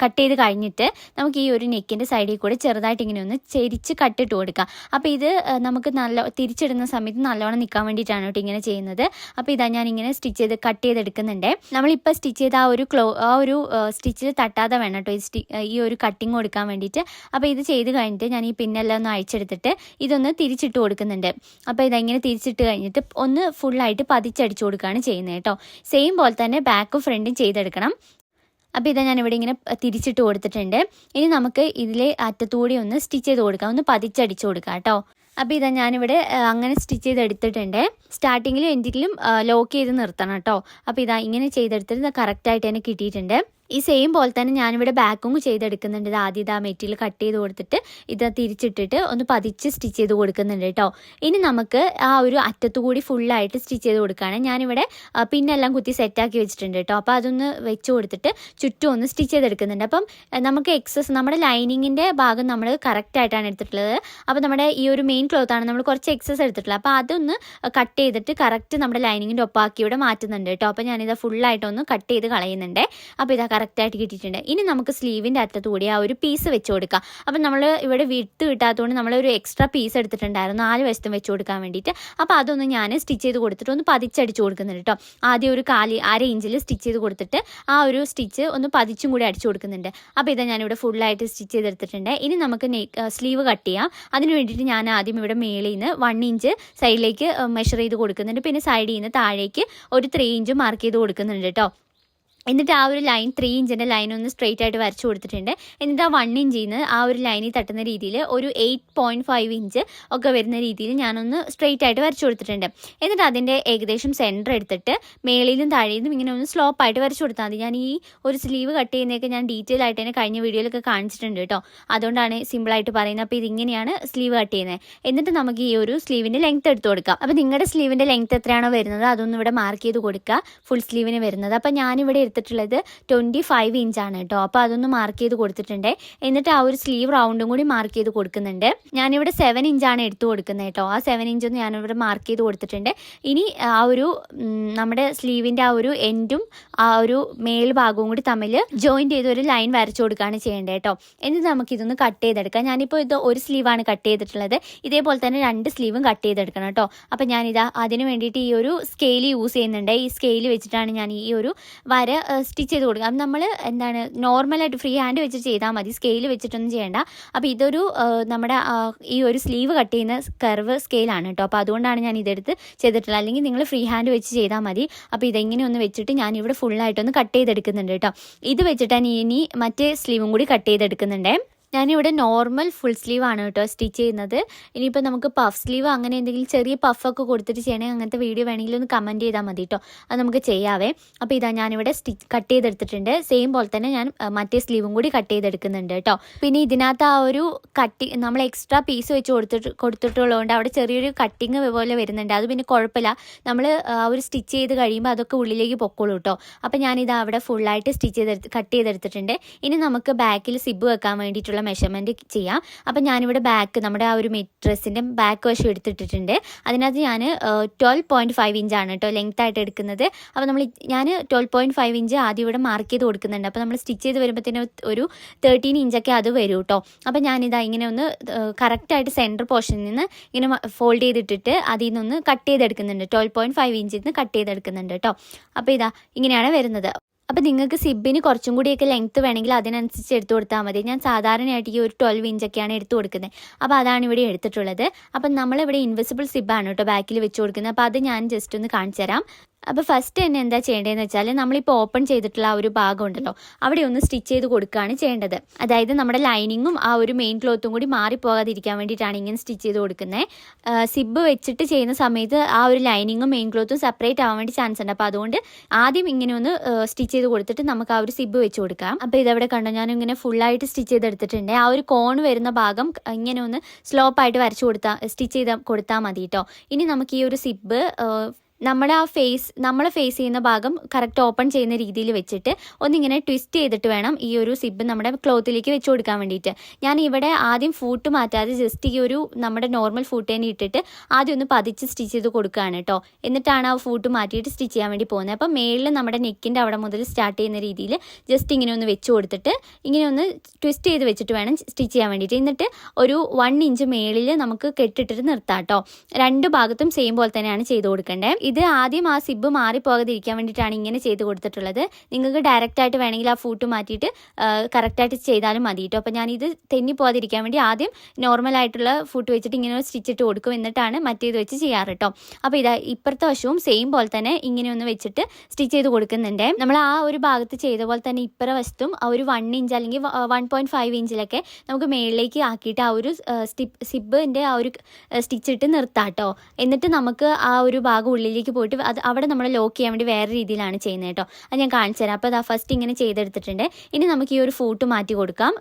കട്ട് ചെയ്ത് കഴിഞ്ഞിട്ട് നമുക്ക് ഈ ഒരു നെക്കിൻ്റെ സൈഡിൽ കൂടെ ചെറുതായിട്ട് ഇങ്ങനെ ഒന്ന് ചെരിച്ച് കട്ടിട്ട് കൊടുക്കാം. അപ്പോൾ ഇത് നമുക്ക് തിരിച്ചിടുന്ന സമയത്ത് നല്ലോണം നിൽക്കാൻ വേണ്ടിയിട്ടാണ് കേട്ടോ ഇങ്ങനെ ചെയ്യുന്നത്. അപ്പോൾ ഇതാ ഞാൻ ഇങ്ങനെ സ്റ്റിച്ച് ചെയ്ത് കട്ട് ചെയ്തെടുക്കുന്നുണ്ട്. നമ്മളിപ്പോൾ സ്റ്റിച്ച് ചെയ്ത ആ ഒരു സ്റ്റിച്ചിൽ തട്ടാതെ വേണം കേട്ടോ ഈ ഒരു കട്ടിങ് കൊടുക്കാൻ വേണ്ടിയിട്ട്. അപ്പോൾ ഇത് ചെയ്ത് കഴിഞ്ഞിട്ട് ഞാൻ ഈ പിന്നെല്ലാം ഒന്ന് അഴിച്ചെടുത്തിട്ട് ഇതൊന്ന് തിരിച്ചിട്ട് കൊടുക്കുന്നുണ്ട്. അപ്പോൾ ഇതെങ്ങനെ തിരിച്ചിട്ട് കഴിഞ്ഞിട്ട് ഒന്ന് ഫുള്ളായിട്ട് പതിച്ചടിച്ചു കൊടുക്കുകയാണ് ചെയ്യുന്നത് കേട്ടോ. സെയിം പോലെ തന്നെ ബാക്കും ഫ്രണ്ടും ചെയ്തെടുക്കണം. അപ്പോൾ ഇതാ ഞാനിവിടെ ഇങ്ങനെ തിരിച്ചിട്ട് കൊടുത്തിട്ടുണ്ട്. ഇനി നമുക്ക് ഇതിലെ അറ്റത്തൂടി ഒന്ന് സ്റ്റിച്ച് ചെയ്ത് കൊടുക്കാം, ഒന്ന് പതിച്ചടിച്ചു കൊടുക്കാം കേട്ടോ. അപ്പോൾ ഇതാ ഞാനിവിടെ അങ്ങനെ സ്റ്റിച്ച് ചെയ്തെടുത്തിട്ടുണ്ട്. സ്റ്റാർട്ടിങ്ങിലും എൻഡിലും ലോക്ക് ചെയ്ത് നിർത്തണം കേട്ടോ. അപ്പോൾ ഇതാ ഇങ്ങനെ ചെയ്തെടുത്തിട്ട് കറക്റ്റായിട്ട് തന്നെ കിട്ടിയിട്ടുണ്ട്. ഈ സെയിം പോലെ തന്നെ ഞാനിവിടെ ബാക്കും ചെയ്തെടുക്കുന്നുണ്ട്. ഇത് ആദ്യം ഇതാ മെറ്റീരിയൽ കട്ട് ചെയ്ത് കൊടുത്തിട്ട് ഇത് തിരിച്ചിട്ടിട്ട് ഒന്ന് പതിച്ച് സ്റ്റിച്ച് ചെയ്ത് കൊടുക്കുന്നുണ്ട് കേട്ടോ. ഇനി നമുക്ക് ആ ഒരു അറ്റത്തുകൂടി ഫുള്ളായിട്ട് സ്റ്റിച്ച് ചെയ്ത് കൊടുക്കുകയാണ്. ഞാനിവിടെ പിന്നെല്ലാം കുത്തി സെറ്റാക്കി വെച്ചിട്ടുണ്ട് കേട്ടോ. അപ്പോൾ അതൊന്ന് വെച്ച് കൊടുത്തിട്ട് ചുറ്റും ഒന്ന് സ്റ്റിച്ച് ചെയ്തെടുക്കുന്നുണ്ട്. അപ്പം നമുക്ക് നമ്മുടെ ലൈനിങ്ങിൻ്റെ ഭാഗം നമ്മൾ കറക്റ്റായിട്ടാണ് എടുത്തിട്ടുള്ളത്. അപ്പോൾ നമ്മുടെ ഈ ഒരു മെയിൻ ക്ലോത്താണ് നമ്മൾ കുറച്ച് എക്സസ് എടുത്തിട്ടുള്ളത്. അപ്പോൾ അതൊന്ന് കട്ട് ചെയ്തിട്ട് കറക്റ്റ് നമ്മുടെ ലൈനിങ്ങിൻ്റെ ഒപ്പാക്കി ഇവിടെ മാറ്റുന്നുണ്ട് കേട്ടോ. അപ്പോൾ ഞാനിത് ഫുള്ളായിട്ടൊന്ന് കട്ട് ചെയ്ത് കളയുന്നുണ്ട്. അപ്പോൾ ഇതാ കറക്റ്റായിട്ട് കിട്ടിയിട്ടുണ്ട്. ഇനി നമുക്ക് സ്ലീവിൻ്റെ അറ്റത്തുകൂടി ആ ഒരു പീസ് വെച്ച് കൊടുക്കാം. അപ്പം നമ്മൾ ഇവിടെ വിട്ട് കിട്ടാത്തതുകൊണ്ട് നമ്മളൊരു എക്സ്ട്രാ പീസ് എടുത്തിട്ടുണ്ടായിരുന്നു 4 വശത്തും വെച്ച് കൊടുക്കാൻ വേണ്ടിയിട്ട്. അപ്പോൾ അതൊന്ന് ഞാൻ സ്റ്റിച്ച് ചെയ്ത് കൊടുത്തിട്ട് ഒന്ന് പതിച്ചടിച്ച് കൊടുക്കുന്നുണ്ട് കേട്ടോ. ആദ്യം ഒരു 1/4 ഇഞ്ചിൽ സ്റ്റിച്ച് ചെയ്ത് കൊടുത്തിട്ട് ആ ഒരു സ്റ്റിച്ച് ഒന്ന് പതിച്ചും കൂടി അടിച്ചു കൊടുക്കുന്നുണ്ട്. അപ്പോൾ ഇതാ ഞാനിവിടെ ഫുള്ളായിട്ട് സ്റ്റിച്ച് ചെയ്തെടുത്തിട്ടുണ്ട്. ഇനി നമുക്ക് സ്ലീവ് കട്ട് ചെയ്യാം. അതിന് വേണ്ടിയിട്ട് ഞാൻ ആദ്യം ഇവിടെ മേളിൽ നിന്ന് 1 ഇഞ്ച് സൈഡിലേക്ക് മെഷർ ചെയ്ത് കൊടുക്കുന്നുണ്ട്. പിന്നെ സൈഡിൽ നിന്ന് താഴേക്ക് ഒരു 3 ഇഞ്ച് മാർക്ക് ചെയ്ത് കൊടുക്കുന്നുണ്ട് കേട്ടോ. എന്നിട്ട് ആ ഒരു ലൈൻ 3 ഇഞ്ചിൻ്റെ ലൈൻ ഒന്ന് സ്ട്രെയിറ്റ് ആയിട്ട് വരച്ചു കൊടുത്തിട്ടുണ്ട്. എന്നിട്ട് ആ 1 ഇഞ്ചിൽ നിന്ന് ആ ഒരു ലൈനിൽ തട്ടുന്ന രീതിയിൽ ഒരു 8.5 ഇഞ്ച് ഒക്കെ വരുന്ന രീതിയിൽ ഞാനൊന്ന് സ്ട്രെയിറ്റ് ആയിട്ട് വരച്ചു കൊടുത്തിട്ടുണ്ട്. എന്നിട്ട് അതിൻ്റെ ഏകദേശം സെൻറ്റർ എടുത്തിട്ട് മേളിലും താഴെയും ഇങ്ങനെ ഒന്ന് സ്ലോപ്പായിട്ട് വരച്ചു കൊടുത്താൽ മതി. ഞാൻ ഈ ഒരു സ്ലീവ് കട്ട് ചെയ്യുന്നതൊക്കെ ഞാൻ ഡീറ്റെയിൽ ആയിട്ട് തന്നെ കഴിഞ്ഞ വീഡിയോയിലൊക്കെ കാണിച്ചിട്ടുണ്ട് കേട്ടോ. അതുകൊണ്ടാണ് സിമ്പിളായിട്ട് പറയുന്നത്. അപ്പോൾ ഇതിങ്ങനെയാണ് സ്ലീവ് കട്ട് ചെയ്യുന്നത്. എന്നിട്ട് നമുക്ക് ഈ ഒരു സ്ലീവിൻ്റെ ലെങ്ത്ത് എടുത്ത് കൊടുക്കാം. അപ്പോൾ നിങ്ങളുടെ സ്ലീവിൻ്റെ ലെങ്ത്ത് എത്രയാണോ വരുന്നത് അതൊന്നും ഇവിടെ മാർക്ക് ചെയ്ത് കൊടുക്കുക. ഫുൾ സ്ലീവിന് വരുന്നത്. അപ്പോൾ ഞാനിവിടെ എടുത്തിട്ടുള്ളത് 25 ഇഞ്ചാണ് കേട്ടോ. അപ്പോൾ അതൊന്ന് മാർക്ക് ചെയ്ത് കൊടുത്തിട്ടുണ്ട്. എന്നിട്ട് ആ ഒരു സ്ലീവ് റൗണ്ടും കൂടി മാർക്ക് ചെയ്ത് കൊടുക്കുന്നുണ്ട്. ഞാനിവിടെ 7 ഇഞ്ചാണ് എടുത്തു കൊടുക്കുന്നത് കേട്ടോ. ആ 7 ഇഞ്ചൊന്ന് ഞാനിവിടെ മാർക്ക് ചെയ്ത് കൊടുത്തിട്ടുണ്ട്. ഇനി ആ ഒരു നമ്മുടെ സ്ലീവിൻ്റെ ആ ഒരു എൻഡും ആ ഒരു മേൽ ഭാഗവും കൂടി തമ്മിൽ ജോയിൻറ്റ് ചെയ്ത് ഒരു ലൈൻ വരച്ചു കൊടുക്കുകയാണ് ചെയ്യേണ്ടത് കേട്ടോ. എന്നിട്ട് നമുക്കിതൊന്ന് കട്ട് ചെയ്തെടുക്കാം. ഞാനിപ്പോൾ ഇത് ഒരു സ്ലീവാണ് കട്ട് ചെയ്തിട്ടുള്ളത്. ഇതേപോലെ തന്നെ 2 സ്ലീവും കട്ട് ചെയ്തെടുക്കണം കേട്ടോ. അപ്പോൾ ഞാനിതാ അതിന് വേണ്ടിയിട്ട് ഈ ഒരു സ്കെയിൽ യൂസ് ചെയ്യുന്നുണ്ട്. ഈ സ്കെയിൽ വെച്ചിട്ടാണ് ഞാൻ ഈ ഒരു വര സ്റ്റിച്ച് ചെയ്ത് കൊടുക്കുക. അപ്പം നമ്മൾ എന്താണ് നോർമലായിട്ട് ഫ്രീ ഹാൻഡ് വെച്ച് ചെയ്താൽ മതി, സ്കെയിൽ വെച്ചിട്ടൊന്നും ചെയ്യേണ്ട. അപ്പോൾ ഇതൊരു നമ്മുടെ ഈ ഒരു സ്ലീവ് കട്ട് ചെയ്യുന്ന കർവ് സ്കെയിലാണ് കേട്ടോ. അപ്പോൾ അതുകൊണ്ടാണ് ഞാൻ ഇതെടുത്ത് ചെയ്തിട്ടുള്ളത്. അല്ലെങ്കിൽ നിങ്ങൾ ഫ്രീ ഹാൻഡ് വെച്ച് ചെയ്താൽ മതി. അപ്പോൾ ഇതെങ്ങനെ ഒന്ന് വെച്ചിട്ട് ഞാനിവിടെ ഫുള്ളായിട്ടൊന്ന് കട്ട് ചെയ്തെടുക്കുന്നുണ്ട് കേട്ടോ. ഇത് വെച്ചിട്ടാണ് ഇനി മറ്റേ സ്ലീവും കൂടി കട്ട് ചെയ്തെടുക്കുന്നുണ്ട്. ഞാനിവിടെ നോർമൽ ഫുൾ സ്ലീവ് ആണ് കേട്ടോ സ്റ്റിച്ച് ചെയ്യുന്നത്. ഇനിയിപ്പോൾ നമുക്ക് പഫ് സ്ലീവ് അങ്ങനെ എന്തെങ്കിലും ചെറിയ പഫൊക്കെ കൊടുത്തിട്ട് ചെയ്യണമെങ്കിൽ അങ്ങനത്തെ വീഡിയോ വേണമെങ്കിൽ ഒന്ന് കമൻറ്റ് ചെയ്താൽ മതി കേട്ടോ. അത് നമുക്ക് ചെയ്യാവേ. അപ്പോൾ ഇതാ ഞാനിവിടെ കട്ട് ചെയ്തെടുത്തിട്ടുണ്ട്. സെയിം പോലെ തന്നെ ഞാൻ മറ്റേ സ്ലീവും കൂടി കട്ട് ചെയ്തെടുക്കുന്നുണ്ട് കേട്ടോ. പിന്നെ ഇതിനകത്ത് ആ ഒരു നമ്മൾ എക്സ്ട്രാ പീസ് വെച്ച് കൊടുത്തിട്ടുള്ളതുകൊണ്ട് അവിടെ ചെറിയൊരു കട്ടിങ് പോലെ വരുന്നുണ്ട്. അത് പിന്നെ കുഴപ്പമില്ല, നമ്മൾ ആ ഒരു സ്റ്റിച്ച് ചെയ്ത് കഴിയുമ്പോൾ അതൊക്കെ ഉള്ളിലേക്ക് പൊക്കോളൂ കേട്ടോ. അപ്പോൾ ഞാനിത് അവിടെ ഫുള്ളായിട്ട് കട്ട് ചെയ്തെടുത്തിട്ടുണ്ട്. ഇനി നമുക്ക് ബാക്കിൽ സിബ് വെക്കാൻ വേണ്ടിയിട്ടുള്ള മെഷർമെൻറ്റ് ചെയ്യാം. അപ്പം ഞാനിവിടെ ബാക്ക് നമ്മുടെ ആ ഒരു ഡ്രസ്സിൻ്റെ ബാക്ക് വശം എടുത്തിട്ടിട്ടുണ്ട്. അതിനകത്ത് ഞാൻ 12.5 ഇഞ്ചാണ് കേട്ടോ ലെങ്ത് ആയിട്ട് എടുക്കുന്നത്. അപ്പോൾ ഞാൻ 12.5 ഇഞ്ച് ആദ്യം ഇവിടെ മാർക്ക് ചെയ്ത് കൊടുക്കുന്നുണ്ട്. അപ്പോൾ നമ്മൾ സ്റ്റിച്ച് ചെയ്ത് വരുമ്പോഴത്തേനും ഒരു 13 ഇഞ്ചൊക്കെ അത് വരും കേട്ടോ. അപ്പോൾ ഞാനിതാ ഇങ്ങനെ ഒന്ന് കറക്റ്റായിട്ട് സെൻറ്റർ പോർഷനിൽ നിന്ന് ഇങ്ങനെ ഫോൾഡ് ചെയ്തിട്ടിട്ട് അതിൽ നിന്നൊന്ന് കട്ട് ചെയ്തെടുക്കുന്നുണ്ട്. 12.5 ഇഞ്ചിൽ നിന്ന് കട്ട് ചെയ്തെടുക്കുന്നുണ്ട് കേട്ടോ. അപ്പോൾ ഇതാ ഇങ്ങനെയാണ് വരുന്നത്. അപ്പോൾ നിങ്ങൾക്ക് സിബിന് കുറച്ചും കൂടിയൊക്കെ ലെങ്ത്ത് വേണമെങ്കിൽ അതിനനുസരിച്ച് എടുത്തു കൊടുത്താൽ മതി. ഞാൻ സാധാരണയായിട്ട് ഈ ഒരു 12 ഇഞ്ചൊക്കെയാണ് എടുത്തു കൊടുക്കുന്നത്. അപ്പോൾ അതാണ് ഇവിടെ എടുത്തിട്ടുള്ളത്. അപ്പം നമ്മളിവിടെ ഇൻവിസിബിൾ സിബാണ് കേട്ടോ ബാക്കിൽ വെച്ച് കൊടുക്കുന്നത്. അപ്പോൾ അത് ഞാൻ ജസ്റ്റ് ഒന്ന് കാണിച്ചു തരാം. അപ്പോൾ ഫസ്റ്റ് തന്നെ എന്താ ചെയ്യേണ്ടതെന്ന് വെച്ചാൽ നമ്മളിപ്പോൾ ഓപ്പൺ ചെയ്തിട്ടുള്ള ആ ഒരു ഭാഗം ഉണ്ടല്ലോ അവിടെ ഒന്ന് സ്റ്റിച്ച് ചെയ്ത് കൊടുക്കുകയാണ് ചെയ്യേണ്ടത്. അതായത് നമ്മുടെ ലൈനിങ്ങും ആ ഒരു മെയിൻ ക്ലോത്തും കൂടി മാറിപ്പോകാതിരിക്കാൻ വേണ്ടിയിട്ടാണ് ഇങ്ങനെ സ്റ്റിച്ച് ചെയ്ത് കൊടുക്കുന്നത്. സിബ് വെച്ചിട്ട് ചെയ്യുന്ന സമയത്ത് ആ ഒരു ലൈനിങ്ങും മെയിൻ ക്ലോത്തും സെപ്പറേറ്റ് ആവാൻ വേണ്ടി ചാൻസ് ഉണ്ട്. അപ്പോൾ അതുകൊണ്ട് ആദ്യം ഇങ്ങനെ ഒന്ന് സ്റ്റിച്ച് ചെയ്ത് കൊടുത്തിട്ട് നമുക്ക് ആ ഒരു സിബ് വെച്ച് കൊടുക്കാം. അപ്പോൾ ഇതവിടെ കണ്ടോ ഞാനിങ്ങനെ ഫുള്ളായിട്ട് സ്റ്റിച്ച് ചെയ്തെടുത്തിട്ടുണ്ട്. ആ ഒരു കോൺ വരുന്ന ഭാഗം ഇങ്ങനെ ഒന്ന് സ്ലോപ്പായിട്ട് വരച്ച് സ്റ്റിച്ച് ചെയ്ത് കൊടുത്താൽ മതി കേട്ടോ. ഇനി നമുക്ക് ഈ ഒരു സിബ് നമ്മൾ ഫേസ് ചെയ്യുന്ന ഭാഗം കറക്റ്റ് ഓപ്പൺ ചെയ്യുന്ന രീതിയിൽ വെച്ചിട്ട് ഒന്നിങ്ങനെ ട്വിസ്റ്റ് ചെയ്തിട്ട് വേണം ഈ ഒരു സിബ് നമ്മുടെ ക്ലോത്തിലേക്ക് വെച്ച് കൊടുക്കാൻ വേണ്ടിയിട്ട്. ഞാൻ ഇവിടെ ആദ്യം ഫൂട്ട് മാറ്റാതെ ജസ്റ്റ് ഈ ഒരു നമ്മുടെ നോർമൽ ഫൂട്ട് തന്നെ ഇട്ടിട്ട് ആദ്യം ഒന്ന് പതിച്ച് സ്റ്റിച്ച് ചെയ്ത് കൊടുക്കുകയാണ് കേട്ടോ. എന്നിട്ടാണ് ആ ഫൂട്ട് മാറ്റിയിട്ട് സ്റ്റിച്ച് ചെയ്യാൻ വേണ്ടി പോകുന്നത്. അപ്പം മേളിൽ നമ്മുടെ നെക്കിൻ്റെ അവിടെ മുതൽ സ്റ്റാർട്ട് ചെയ്യുന്ന രീതിയിൽ ജസ്റ്റ് ഇങ്ങനെ ഒന്ന് വെച്ച് കൊടുത്തിട്ട് ഇങ്ങനെ ഒന്ന് ട്വിസ്റ്റ് ചെയ്ത് വെച്ചിട്ട് വേണം സ്റ്റിച്ച് ചെയ്യാൻ വേണ്ടിയിട്ട്. എന്നിട്ട് ഒരു 1 ഇഞ്ച് മേളിൽ നമുക്ക് കെട്ടിട്ടിട്ട് നിർത്താം കേട്ടോ. 2 ഭാഗത്തും സെയിം പോലെ തന്നെയാണ് ചെയ്ത് കൊടുക്കേണ്ടത്. ഇത് ആദ്യം ആ സിബ് മാറിപ്പോകാതിരിക്കാൻ വേണ്ടിയിട്ടാണ് ഇങ്ങനെ ചെയ്ത് കൊടുത്തിട്ടുള്ളത്. നിങ്ങൾക്ക് ഡയറക്റ്റായിട്ട് വേണമെങ്കിൽ ആ ഫൂട്ട് മാറ്റിയിട്ട് കറക്റ്റായിട്ട് ചെയ്താലും മതി കേട്ടോ. അപ്പോൾ ഞാനിത് തെന്നി പോകാതിരിക്കാൻ വേണ്ടി ആദ്യം നോർമലായിട്ടുള്ള ഫൂട്ട് വെച്ചിട്ട് ഇങ്ങനെ സ്റ്റിച്ച് ഇട്ട് കൊടുക്കും. എന്നിട്ടാണ് മറ്റേത് വെച്ച് ചെയ്യാറ് കേട്ടോ. അപ്പോൾ ഇതാ ഇപ്പുറത്തെ വശവും സെയിം പോലെ തന്നെ ഇങ്ങനെ ഒന്ന് വെച്ചിട്ട് സ്റ്റിച്ച് ചെയ്ത് കൊടുക്കുന്നുണ്ട്. നമ്മൾ ആ ഒരു ഭാഗത്ത് ചെയ്ത പോലെ തന്നെ ഇപ്പുറ വശത്തും ആ ഒരു 1 ഇഞ്ച് അല്ലെങ്കിൽ 1.5 ഇഞ്ചിലൊക്കെ നമുക്ക് മേളിലേക്ക് ആക്കിയിട്ട് ആ ഒരു സിബിൻ്റെ ആ ഒരു സ്റ്റിച്ച് ഇട്ട് നിർത്താം കേട്ടോ. എന്നിട്ട് നമുക്ക് ആ ഒരു ഭാഗം ഉള്ളിലേക്ക് പോയിട്ട് അവിടെ നമ്മൾ ലോക്ക് ചെയ്യാൻ വേണ്ടി വേറെ രീതിയിലാണ് ചെയ്യുന്നത് കേട്ടോ. അത് ഞാൻ കാണിച്ചു തരാം. അപ്പോൾ അതാ ഫസ്റ്റ് ഇങ്ങനെ ചെയ്തെടുത്തിട്ടുണ്ട്. ഇനി നമുക്ക് ഈ ഒരു ഫൂട്ട് മാറ്റി കൊടുക്കാം.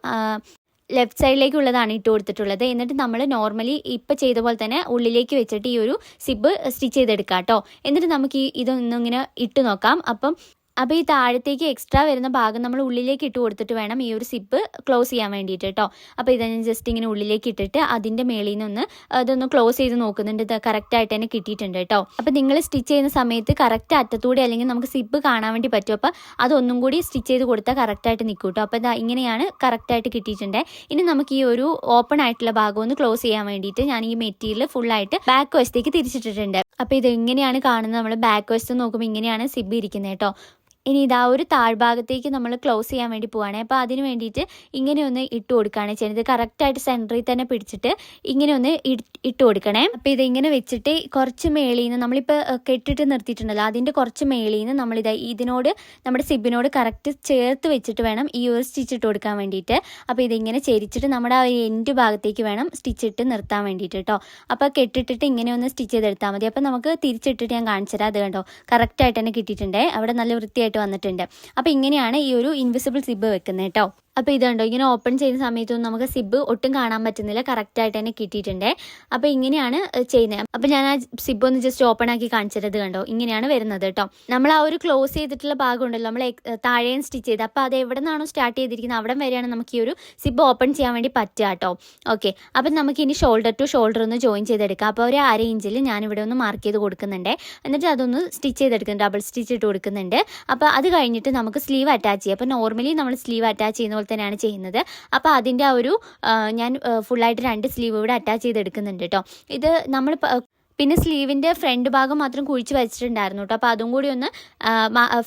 ലെഫ്റ്റ് സൈഡിലേക്കുള്ളതാണ് ഇട്ട് കൊടുത്തിട്ടുള്ളത്. എന്നിട്ട് നമ്മൾ നോർമലി ഇപ്പം ചെയ്ത പോലെ തന്നെ ഉള്ളിലേക്ക് വെച്ചിട്ട് ഈ ഒരു സിബ് സ്റ്റിച്ച് ചെയ്തെടുക്കാം കേട്ടോ. എന്നിട്ട് നമുക്ക് ഇതൊന്നിങ്ങനെ ഇട്ട് നോക്കാം. അപ്പോൾ ഈ താഴത്തേക്ക് എക്സ്ട്രാ വരുന്ന ഭാഗം നമ്മൾ ഉള്ളിലേക്ക് ഇട്ട് കൊടുത്തിട്ട് വേണം ഈ ഒരു സിബ് ക്ലോസ് ചെയ്യാൻ വേണ്ടിയിട്ട് കേട്ടോ. അപ്പോൾ ഇത് ഞാൻ ജസ്റ്റ് ഇങ്ങനെ ഉള്ളിലേക്ക് ഇട്ടിട്ട് അതിൻ്റെ മേളിൽ നിന്ന് അതൊന്ന് ക്ലോസ് ചെയ്ത് നോക്കുന്നുണ്ട്. ഇത് കറക്റ്റായിട്ട് തന്നെ കിട്ടിയിട്ടുണ്ട് കേട്ടോ. അപ്പോൾ നിങ്ങൾ സ്റ്റിച്ച് ചെയ്യുന്ന സമയത്ത് കറക്റ്റ് അറ്റത്തൂടെ അല്ലെങ്കിൽ നമുക്ക് സിബ് കാണാൻ വേണ്ടി പറ്റും. അപ്പോൾ അതൊന്നും കൂടി സ്റ്റിച്ച് ചെയ്ത് കൊടുത്താൽ കറക്റ്റായിട്ട് നിൽക്കും കേട്ടോ. അപ്പോൾ ഇങ്ങനെയാണ് കറക്റ്റായിട്ട് കിട്ടിയിട്ടുണ്ട്. ഇനി നമുക്ക് ഈ ഒരു ഓപ്പൺ ആയിട്ടുള്ള ഭാഗം ഒന്ന് ക്ലോസ് ചെയ്യാൻ വേണ്ടിയിട്ട് ഞാൻ ഈ മെറ്റീരിയൽ ഫുള്ളായിട്ട് ബാക്ക് വശത്തേക്ക് തിരിച്ചിട്ടിട്ടുണ്ട്. അപ്പോൾ ഇത് എങ്ങനെയാണ് കാണുന്നത്, നമ്മൾ ബാക്ക് വശത്ത് നോക്കുമ്പോൾ ഇങ്ങനെയാണ് സിബ് ഇരിക്കുന്നത് കേട്ടോ. ഇനി ഇതാ ഒരു താഴ്ഭാഗത്തേക്ക് നമ്മൾ ക്ലോസ് ചെയ്യാൻ വേണ്ടി പോവുകയാണ്. അപ്പോൾ അതിന് വേണ്ടിയിട്ട് ഇങ്ങനെ ഒന്ന് ഇട്ട് കൊടുക്കുകയാണ് ചെയ്യുന്നത്. കറക്റ്റായിട്ട് സെൻറ്ററിൽ തന്നെ പിടിച്ചിട്ട് ഇങ്ങനെ ഒന്ന് ഇട്ട് കൊടുക്കണേ. അപ്പോൾ ഇതിങ്ങനെ വെച്ചിട്ട് കുറച്ച് മേളിൽ നിന്ന് നമ്മളിപ്പോൾ കെട്ടിട്ട് നിർത്തിയിട്ടുണ്ടല്ലോ, അതിൻ്റെ കുറച്ച് മേളിൽ നിന്ന് നമ്മളിതാ ഇതിനോട് നമ്മുടെ സിബിനോട് കറക്റ്റ് ചേർത്ത് വെച്ചിട്ട് വേണം ഈ ഒരു സ്റ്റിച്ച് ഇട്ട് കൊടുക്കാൻ വേണ്ടിയിട്ട്. അപ്പോൾ ഇതിങ്ങനെ ചെരിച്ചിട്ട് നമ്മുടെ ആ എൻഡ് ഭാഗത്തേക്ക് വേണം സ്റ്റിച്ച് ഇട്ട് നിർത്താൻ വേണ്ടിയിട്ട് കേട്ടോ. അപ്പോൾ കെട്ടിട്ടിട്ട് ഇങ്ങനെ ഒന്ന് സ്റ്റിച്ച് ചെയ്തെടുത്താൽ മതി. അപ്പോൾ നമുക്ക് തിരിച്ചിട്ടിട്ട് ഞാൻ കാണിച്ചു തരാം. അത് കണ്ടോ കറക്റ്റായിട്ട് തന്നെ കിട്ടിയിട്ടുണ്ട്, അവിടെ നല്ല വൃത്തിയായിട്ട് വന്നിട്ടുണ്ട്. അപ്പോൾ ഇങ്ങനെയാണ് ഈ ഒരു ഇൻവിസിബിൾ സിബ് വെക്കുന്നത് കേട്ടോ. അപ്പോൾ ഇതുണ്ടോ ഇങ്ങനെ ഓപ്പൺ ചെയ്യുന്ന സമയത്തൊന്നും നമുക്ക് സിബ് ഒട്ടും കാണാൻ പറ്റുന്നില്ല, കറക്റ്റായിട്ട് തന്നെ കിട്ടിയിട്ടുണ്ട്. അപ്പോൾ ഇങ്ങനെയാണ് ചെയ്യുന്നത്. അപ്പോൾ ഞാൻ ആ സിബ് ഒന്ന് ജസ്റ്റ് ഓപ്പൺ ആക്കി കാണിച്ചത് കണ്ടോ, ഇങ്ങനെയാണ് വരുന്നത് കേട്ടോ. നമ്മൾ ആ ഒരു ക്ലോസ് ചെയ്തിട്ടുള്ള ഭാഗം ഉണ്ടല്ലോ, നമ്മൾ താഴെയും സ്റ്റിച്ച് ചെയ്ത്, അപ്പോൾ അത് എവിടെ നിന്നാണോ സ്റ്റാർട്ട് ചെയ്തിരിക്കുന്നത് അവിടെ വരെയാണ് നമുക്ക് ഈ ഒരു സിബ് ഓപ്പൺ ചെയ്യാൻ വേണ്ടി പറ്റുക കേട്ടോ. ഓക്കെ, അപ്പം നമുക്ക് ഇനി ഷോൾഡർ ടു ഷോൾഡർ ഒന്ന് ജോയിൻ ചെയ്തെടുക്കാം. അപ്പോൾ ഒരു 1/2 ഇഞ്ചിൽ ഞാനിവിടെ ഒന്ന് മാർക്ക് ചെയ്ത് കൊടുക്കുന്നുണ്ട്. എന്നിട്ട് അതൊന്ന് സ്റ്റിച്ച് ചെയ്തെടുക്കുന്നുണ്ട്, ഡബിൾ സ്റ്റിച്ച് ഇട്ട് കൊടുക്കുന്നുണ്ട്. അപ്പോൾ അത് കഴിഞ്ഞിട്ട് നമുക്ക് സ്ലീവ് അറ്റാച്ച് ചെയ്യാം. അപ്പോൾ നോർമലി നമ്മൾ സ്ലീവ് അറ്റാച്ച് ചെയ്യുന്ന തന്നെയാണ് ചെയ്യുന്നത്. അപ്പോൾ അതിൻ്റെ ആ ഒരു ഞാൻ ഫുള്ളായിട്ട് 2 സ്ലീവ് ഇവിടെ അറ്റാച്ച് ചെയ്തെടുക്കുന്നുണ്ട് കേട്ടോ. ഇത് നമ്മൾ പിന്നെ സ്ലീവിൻ്റെ ഫ്രണ്ട് ഭാഗം മാത്രം കുഴിച്ച് വെച്ചിട്ടുണ്ടായിരുന്നു കേട്ടോ. അപ്പോൾ അതും കൂടി ഒന്ന്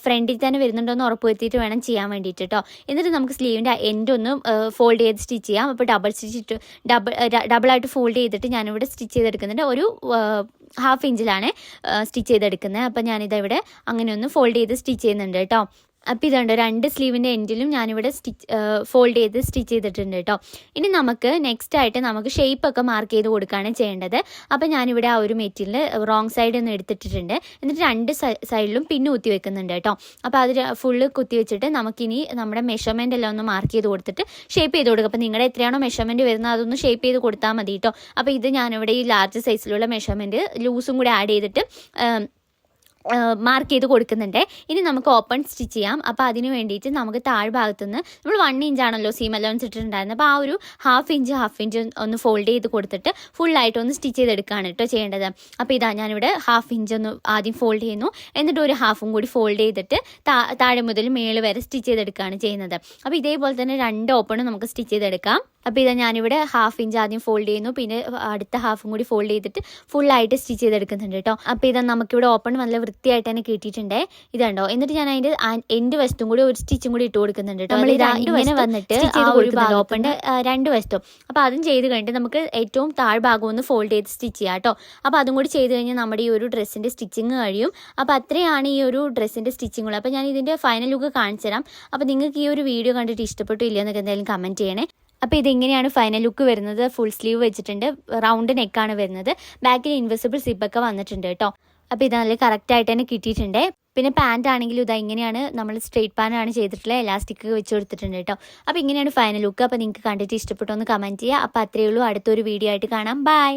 ഫ്രണ്ടിൽ തന്നെ വരുന്നുണ്ടോയെന്ന് ഉറപ്പ് വരുത്തിയിട്ട് വേണം ചെയ്യാൻ വേണ്ടിയിട്ട് കേട്ടോ. എന്നിട്ട് നമുക്ക് സ്ലീവിൻ്റെ എൻഡ് ഒന്ന് ഫോൾഡ് ചെയ്ത് സ്റ്റിച്ച് ചെയ്യാം. അപ്പോൾ ഡബിളായിട്ട് ഫോൾഡ് ചെയ്തിട്ട് ഞാനിവിടെ സ്റ്റിച്ച് ചെയ്തെടുക്കുന്നുണ്ട്. ഒരു 1/2 ഇഞ്ചിലാണ് സ്റ്റിച്ച് ചെയ്തെടുക്കുന്നത്. അപ്പോൾ ഞാനിതിവിടെ അങ്ങനെ ഒന്ന് ഫോൾഡ് ചെയ്ത് സ്റ്റിച്ച് ചെയ്യുന്നുണ്ട് കേട്ടോ. അപ്പോൾ ഇതുണ്ട് 2 സ്ലീവിൻ്റെ എൻഡിലും ഞാനിവിടെ ഫോൾഡ് ചെയ്ത് സ്റ്റിച്ച് ചെയ്തിട്ടുണ്ട് കേട്ടോ. ഇനി നമുക്ക് നെക്സ്റ്റ് ആയിട്ട് നമുക്ക് ഷേപ്പൊക്കെ മാർക്ക് ചെയ്ത് കൊടുക്കുകയാണ് ചെയ്യേണ്ടത്. അപ്പോൾ ഞാനിവിടെ ആ ഒരു മെറ്റീരിയൽ റോങ് സൈഡ് ഒന്ന് എടുത്തിട്ടുണ്ട്. എന്നിട്ട് 2 സൈഡിലും പിന്ന് കുത്തി വെക്കുന്നുണ്ട് കേട്ടോ. അപ്പോൾ അത് ഫുള്ള് കുത്തി വെച്ചിട്ട് നമുക്കിനി നമ്മുടെ മെഷർമെൻ്റ് എല്ലാം ഒന്ന് മാർക്ക് ചെയ്ത് കൊടുത്തിട്ട് ഷേപ്പ് ചെയ്ത് കൊടുക്കുക. അപ്പോൾ നിങ്ങളുടെ എത്രയാണോ മെഷർമെൻറ്റ് വരുന്നത് അതൊന്ന് ഷേപ്പ് ചെയ്ത് കൊടുത്താൽ മതി കേട്ടോ. അപ്പോൾ ഇത് ഞാനിവിടെ ഈ ലാർജ് സൈസിലുള്ള മെഷർമെൻറ്റ് ലൂസും കൂടി ആഡ് ചെയ്തിട്ട് മാർക്ക് ചെയ്ത് കൊടുക്കുന്നുണ്ട്. ഇനി നമുക്ക് ഓപ്പൺ സ്റ്റിച്ച് ചെയ്യാം. അപ്പോൾ അതിന് വേണ്ടിയിട്ട് നമുക്ക് താഴ്ഭാഗത്തുനിന്ന് നമ്മൾ 1 ഇഞ്ചാണല്ലോ സീം അലവൻസ് ഇട്ടിട്ടുണ്ടായിരുന്നത്. അപ്പോൾ ആ ഒരു 1/2 ഇഞ്ച് ഒന്ന് ഫോൾഡ് ചെയ്ത് കൊടുത്തിട്ട് ഫുള്ളായിട്ടൊന്ന് സ്റ്റിച്ച് ചെയ്തെടുക്കുകയാണ് കേട്ടോ ചെയ്യേണ്ടത്. അപ്പോൾ ഇതാ ഞാനിവിടെ 1/2 ഇഞ്ച് ഒന്ന് ആദ്യം ഫോൾഡ് ചെയ്യുന്നു. എന്നിട്ട് ഒരു 1/2 കൂടി ഫോൾഡ് ചെയ്തിട്ട് താഴെ മുതൽ മേള് വരെ സ്റ്റിച്ച് ചെയ്തെടുക്കുകയാണ് ചെയ്യുന്നത്. അപ്പോൾ ഇതേപോലെ തന്നെ 2 ഓപ്പണും നമുക്ക് സ്റ്റിച്ച് ചെയ്തെടുക്കാം. അപ്പോൾ ഇതാ ഞാനിവിടെ 1/2 ഇഞ്ച് ആദ്യം ഫോൾഡ് ചെയ്യുന്നു, പിന്നെ അടുത്ത 1/2 കൂടി ഫോൾഡ് ചെയ്തിട്ട് ഫുള്ളായിട്ട് സ്റ്റിച്ച് ചെയ്തെടുക്കുന്നുണ്ട് കേട്ടോ. അപ്പോൾ ഇതാ നമുക്കിവിടെ ഓപ്പൺ നല്ല വൃത്തിയായിട്ട് തന്നെ കിട്ടിയിട്ടുണ്ട്. ഇതുണ്ടോ. എന്നിട്ട് ഞാൻ അതിൻ്റെ എൻഡ് വശത്തും കൂടി ഒരു സ്റ്റിച്ചും കൂടി ഇട്ട് കൊടുക്കുന്നുണ്ട് കേട്ടോ. നമ്മൾ ഇങ്ങനെ വന്നിട്ട് ഓപ്പണിൻ്റെ 2 വശത്തും. അപ്പോൾ അതും ചെയ്ത് കഴിഞ്ഞിട്ട് നമുക്ക് ഏറ്റവും താഴ്ഭാഗം ഒന്ന് ഫോൾഡ് ചെയ്ത് സ്റ്റിച്ച് ചെയ്യാം കേട്ടോ. അപ്പോൾ അതും കൂടി ചെയ്ത് കഴിഞ്ഞാൽ നമ്മുടെ ഈ ഒരു ഡ്രസ്സിൻ്റെ സ്റ്റിച്ചിങ് കഴിയും. അപ്പോൾ അത്രയാണ് ഈ ഒരു ഡ്രസ്സിൻ്റെ സ്റ്റിച്ചിങ്ങുകൾ. അപ്പോൾ ഞാൻ ഇതിൻ്റെ ഫൈനൽ ലുക്ക് കാണിച്ചു തരാം. അപ്പോൾ നിങ്ങൾക്ക് ഈ ഒരു വീഡിയോ കണ്ടിട്ട് ഇഷ്ടപ്പെട്ടു ഇല്ല എന്നൊക്കെ എന്തായാലും കമൻറ്റ് ചെയ്യണേ. അപ്പോൾ ഇതിങ്ങനെയാണ് ഫൈനൽ ലുക്ക് വരുന്നത്. ഫുൾ സ്ലീവ് വെച്ചിട്ടുണ്ട്, റൗണ്ട് നെക്കാണ് വരുന്നത്, ബാക്കിൽ ഇൻവിസിബിൾ സിപ്പൊക്കെ വന്നിട്ടുണ്ട് കേട്ടോ. അപ്പോൾ ഇത് നല്ല കറക്റ്റായിട്ട് തന്നെ കിട്ടിയിട്ടുണ്ട്. പിന്നെ പാൻറ് ആണെങ്കിലും ഇതാ ഇങ്ങനെയാണ് നമ്മൾ സ്ട്രെയിറ്റ് പാൻ്റാണ് ചെയ്തിട്ടുള്ള എലാസ്റ്റിക് വെച്ച് കൊടുത്തിട്ടുണ്ട് കേട്ടോ. അപ്പോൾ ഇങ്ങനെയാണ് ഫൈനൽ ലുക്ക്. അപ്പോൾ നിങ്ങൾക്ക് കണ്ടിട്ട് ഇഷ്ടപ്പെട്ടു ഒന്ന് കമൻറ്റ് ചെയ്യുക. അപ്പോൾ അത്രയേ ഉള്ളൂ. അടുത്തൊരു വീഡിയോ ആയിട്ട് കാണാം. ബൈ.